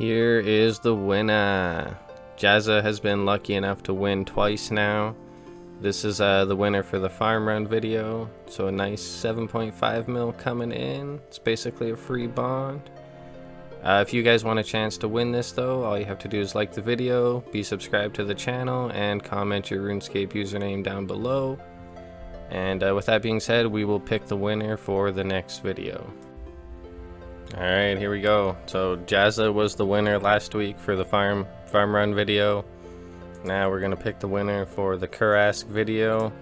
Here is the winner. Jazza has been lucky enough to win twice now. This is the winner for the farm run video. So a nice 7.5 mil coming in. It's basically a free bond. If you guys want a chance to win this though, all you have to do is like the video, be subscribed to the channel, and comment your RuneScape username down below. And with that being said, we will pick the winner for the next video. Alright, here we go. So Jazza was the winner last week for the farm run video. Now we're gonna pick the winner for the Kurask video.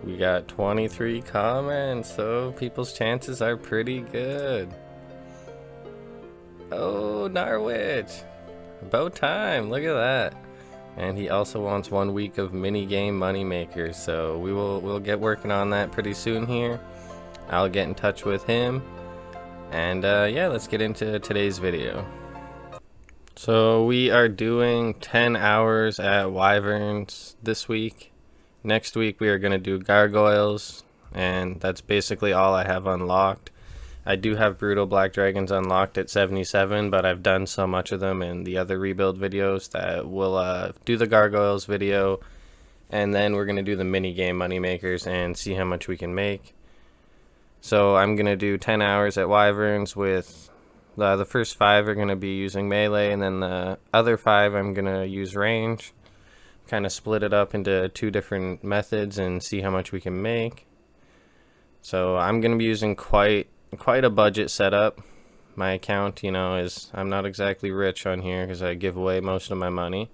We got 23 comments, so people's chances are pretty good. Oh, Norwich! About time, look at that. And he also wants 1 week of minigame moneymakers, so we'll get working on that pretty soon here. I'll get in touch with him. And yeah, let's get into today's video. So we are doing 10 hours at Wyverns this week. Next week we are going to do gargoyles, and that's basically all I have unlocked. I do have brutal black dragons unlocked at 77, but I've done so much of them in the other rebuild videos that we'll do the gargoyles video, and then we're going to do the mini game moneymakers and see how much we can make. So I'm going to do 10 hours at Wyverns with the first 5 are going to be using melee, and then the other 5 I'm going to use range. Kind of split it up into 2 different methods and see how much we can make. So I'm going to be using quite a budget setup. My account, you know, I'm not exactly rich on here because I give away most of my money.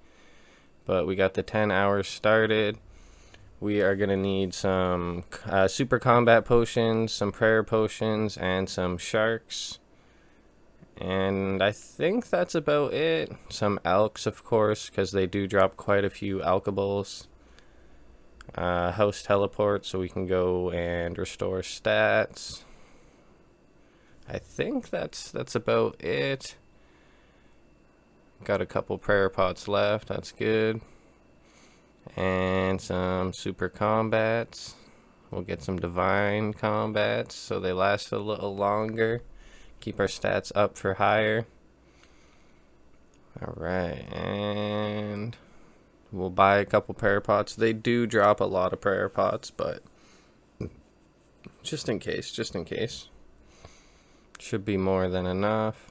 But we got the 10 hours started. We are going to need some super combat potions, some prayer potions, and some sharks. And I think that's about it. Some elks, of course, because they do drop quite a few alkables. House teleport, so we can go and restore stats. I think that's about it. Got a couple prayer pots left, that's good. And some super combats. We'll get some divine combats so they last a little longer. Keep our stats up for higher. Alright, and we'll buy a couple prayer pots. They do drop a lot of prayer pots, but just in case. Should be more than enough.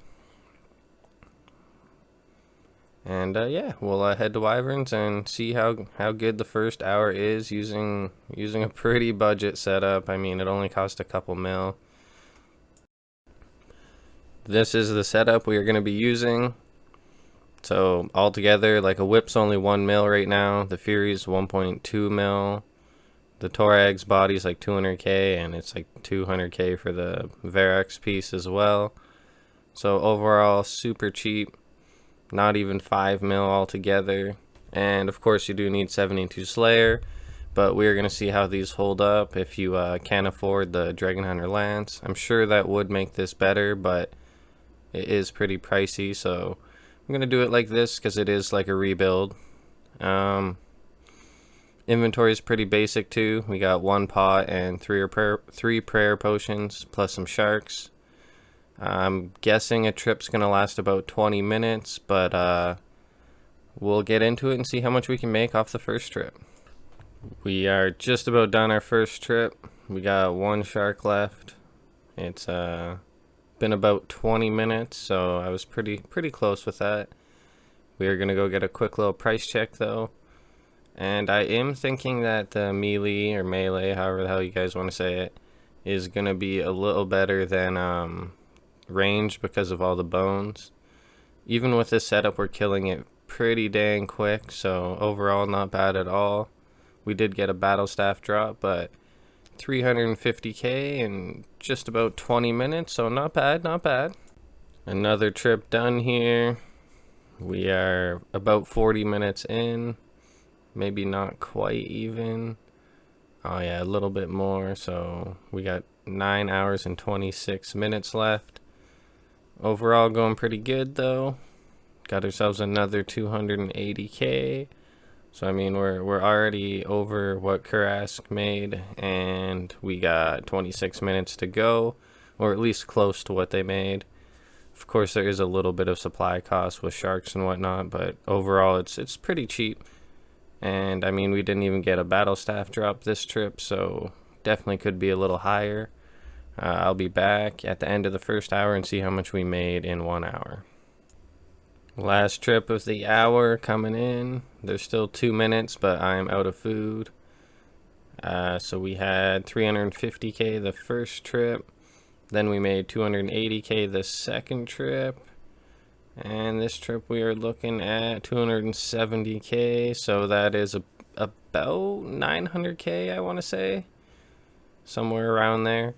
And yeah, we'll head to Wyverns and see how good the first hour is using a pretty budget setup. I mean, it only cost a couple mil. This is the setup we are going to be using. So altogether, like a whip's only 1 mil right now. The Fury's 1.2 mil. The Torag's body's like 200k, and it's like 200k for the Verax piece as well. So overall, super cheap. Not even 5 mil altogether. And of course you do need 72 Slayer, but we're going to see how these hold up if you can't afford the Dragon Hunter Lance. I'm sure that would make this better, but it is pretty pricey, so I'm going to do it like this because it is like a rebuild. Inventory is pretty basic too. We got 1 pot and 3 prayer potions plus some sharks. I'm guessing a trip's gonna last about 20 minutes, but we'll get into it and see how much we can make off the first trip. We are just about done our first trip. We got 1 shark left. It's been about 20 minutes, so I was pretty close with that. We are gonna go get a quick little price check though. And I am thinking that the melee, or melee, however the hell you guys want to say it, is gonna be a little better than range because of all the bones. Even with this setup, we're killing it pretty dang quick, so overall not bad at all. We did get a battle staff drop, but 350k in just about 20 minutes, so not bad. Another trip done here. We are about 40 minutes in, maybe not quite even. Oh yeah, a little bit more, so we got 9 hours and 26 minutes left. Overall going pretty good though. Got ourselves another 280k. So I mean we're already over what Kurask made, and we got 26 minutes to go, or at least close to what they made. Of course, there is a little bit of supply cost with sharks and whatnot, but overall, it's pretty cheap. And I mean, we didn't even get a battle staff drop this trip, so definitely could be a little higher. I'll be back at the end of the first hour and see how much we made in 1 hour. Last trip of the hour coming in. There's still 2 minutes, but I'm out of food. So we had 350k the first trip. Then we made 280k the second trip. And this trip we are looking at 270k. So that is about 900k, I want to say. Somewhere around there.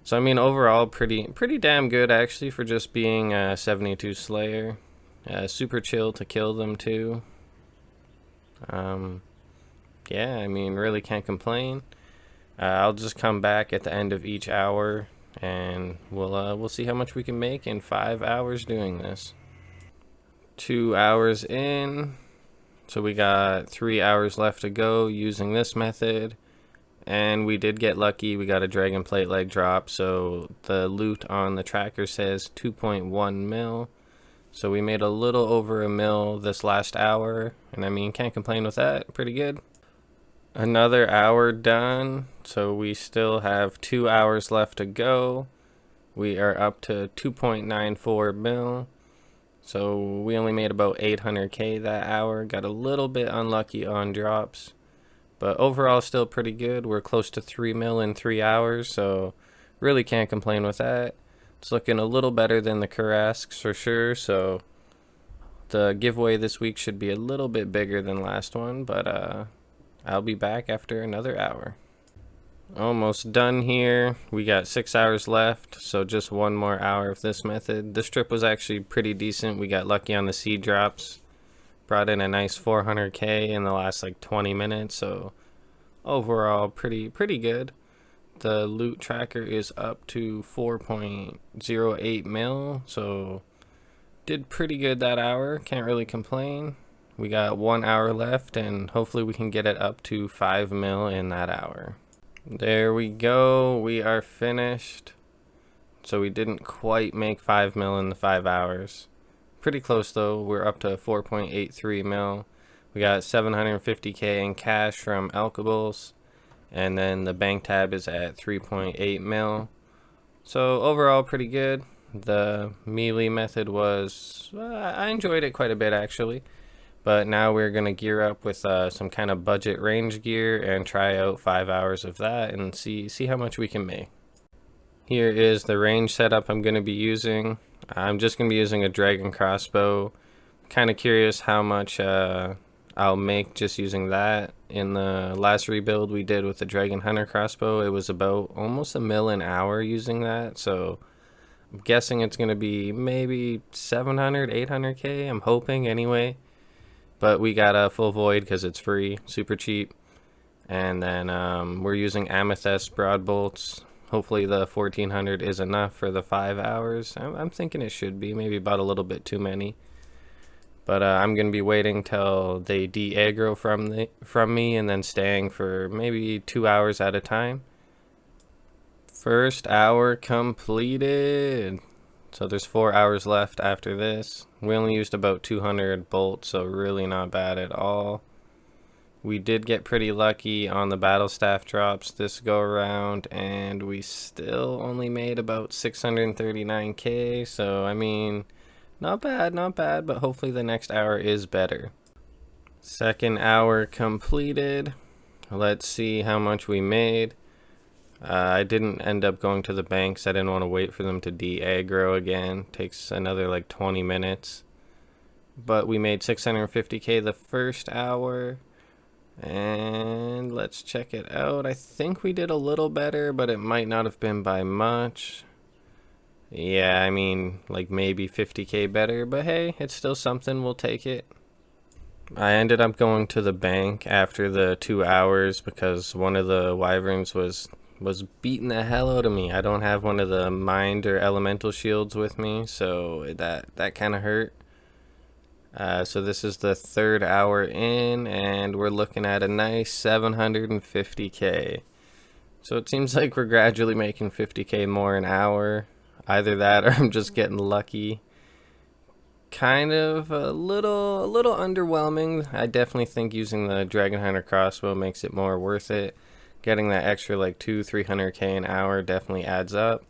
So I mean, overall, pretty damn good actually for just being a 72 Slayer. Super chill to kill them too. Yeah, I mean, really can't complain. I'll just come back at the end of each hour, and we'll see how much we can make in 5 hours doing this. 2 hours in, so we got 3 hours left to go using this method. And we did get lucky. We got a dragon plate leg drop. So the loot on the tracker says 2.1 mil. So we made a little over a mil this last hour. And I mean, can't complain with that. Pretty good. Another hour done. So we still have 2 hours left to go. We are up to 2.94 mil. So we only made about 800k that hour. Got a little bit unlucky on drops. But overall, still pretty good. We're close to 3 mil in 3 hours, so really can't complain with that. It's looking a little better than the Karasks for sure, so the giveaway this week should be a little bit bigger than last one, but I'll be back after another hour. Almost done here. We got 6 hours left, so just one more hour of this method. This trip was actually pretty decent. We got lucky on the seed drops. Brought in a nice 400k in the last like 20 minutes, so overall pretty good. The loot tracker is up to 4.08 mil, so did pretty good that hour. Can't really complain. We got 1 hour left, and hopefully we can get it up to 5 mil in that hour. There we go. We are finished. So we didn't quite make 5 mil in the 5 hours. Pretty close though. We're up to 4.83 mil. We got 750k in cash from Alkables, and then the bank tab is at 3.8 mil. So overall pretty good. The melee method was I enjoyed it quite a bit actually, but now we're gonna gear up with some kind of budget range gear and try out 5 hours of that and see how much we can make. Here is the range setup I'm gonna be using. I'm just going to be using a dragon crossbow. Kind of curious how much I'll make just using that. In the last rebuild we did with the dragon hunter crossbow, it was about almost a mil an hour using that. So I'm guessing it's going to be maybe 700, 800k. I'm hoping anyway. But we got a full void because it's free, super cheap. And then we're using amethyst broad bolts. Hopefully the 1400 is enough for the 5 hours. I'm thinking it should be, maybe about a little bit too many. But I'm going to be waiting till they de-aggro from me and then staying for maybe 2 hours at a time. First hour completed. So there's 4 hours left after this. We only used about 200 bolts, so really not bad at all. We did get pretty lucky on the battle staff drops this go around, and we still only made about 639k, so I mean, not bad, but hopefully the next hour is better. Second hour completed. Let's see how much we made. I didn't end up going to the banks. I didn't want to wait for them to de-aggro again. Takes another like 20 minutes. But we made 650k the first hour. And let's check it out. I think we did a little better, but it might not have been by much. Yeah, I mean, like maybe 50k better, but hey, it's still something. We'll take it. I ended up going to the bank after the 2 hours because one of the wyverns was beating the hell out of me. I don't have one of the mind or elemental shields with me, so that kind of hurt. So this is the 3rd hour in, and we're looking at a nice 750k. So it seems like we're gradually making 50k more an hour. Either that or I'm just getting lucky. Kind of a little underwhelming. I definitely think using the Dragon Hunter crossbow makes it more worth it. Getting that extra like 200-300k an hour definitely adds up.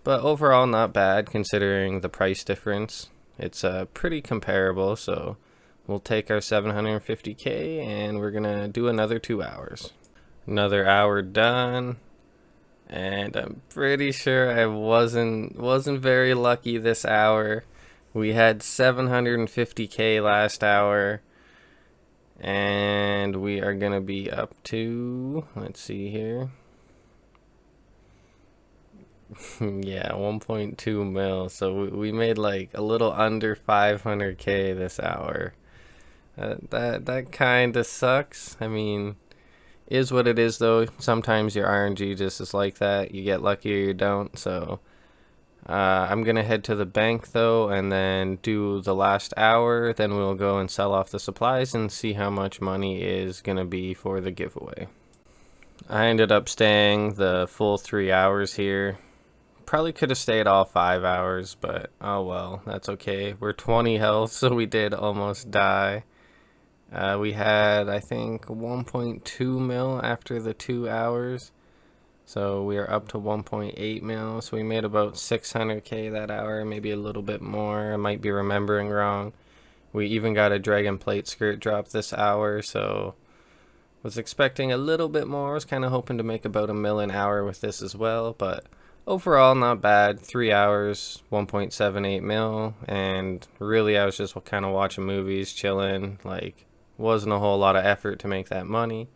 But overall, not bad considering the price difference. It's pretty comparable, so we'll take our 750k and we're gonna do another 2 hours. Another hour done, and I'm pretty sure I wasn't very lucky this hour. We had 750k last hour, and we are gonna be up to, let's see here. Yeah, 1.2 mil. So we made like a little under 500k this hour. That kind of sucks. I mean, is what it is though. Sometimes your RNG just is like that. You get lucky or you don't. So I'm gonna head to the bank though, and then do the last hour. Then we'll go and sell off the supplies and see how much money is gonna be for the giveaway. I ended up staying the full 3 hours here. Probably could have stayed all 5 hours, but oh well, that's okay. We're 20 health, so we did almost die. We had, I think, 1.2 mil after the 2 hours. So we are up to 1.8 mil. So we made about 600k that hour, maybe a little bit more. I might be remembering wrong. We even got a dragon plate skirt drop this hour, so was expecting a little bit more. Was kind of hoping to make about a mil an hour with this as well, but overall not bad. 3 hours, 1.78 mil, and really I was just kind of watching movies, chilling. Like, wasn't a whole lot of effort to make that money.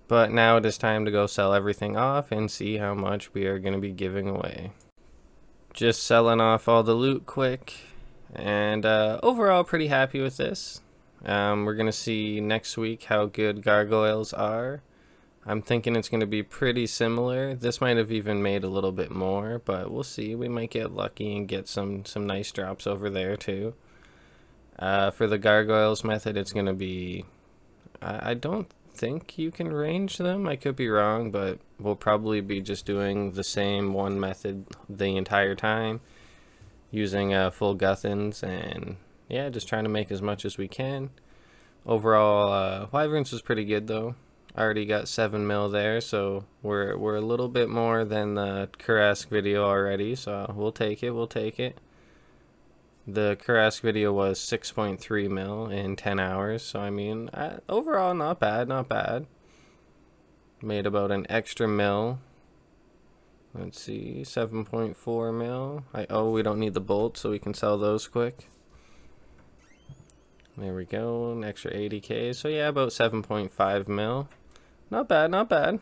But now it is time to go sell everything off and see how much we are going to be giving away. Just selling off all the loot quick, and overall pretty happy with this. We're going to see next week how good gargoyles are. I'm thinking it's going to be pretty similar. This might have even made a little bit more, but we'll see. We might get lucky and get some nice drops over there too. For the gargoyles method, it's going to be... I don't think you can range them. I could be wrong, but we'll probably be just doing the same one method the entire time, using full guthins, and yeah, just trying to make as much as we can. Overall, Wyverns was pretty good though. Already got 7 mil there, so we're a little bit more than the Kurask video already, so we'll take it. The Kurask video was 6.3 mil in 10 hours, so I mean, overall not bad. Made about an extra mil. Let's see, 7.4 mil. We don't need the bolts, so we can sell those quick. There we go, an extra 80k, so yeah, about 7.5 mil. Not bad.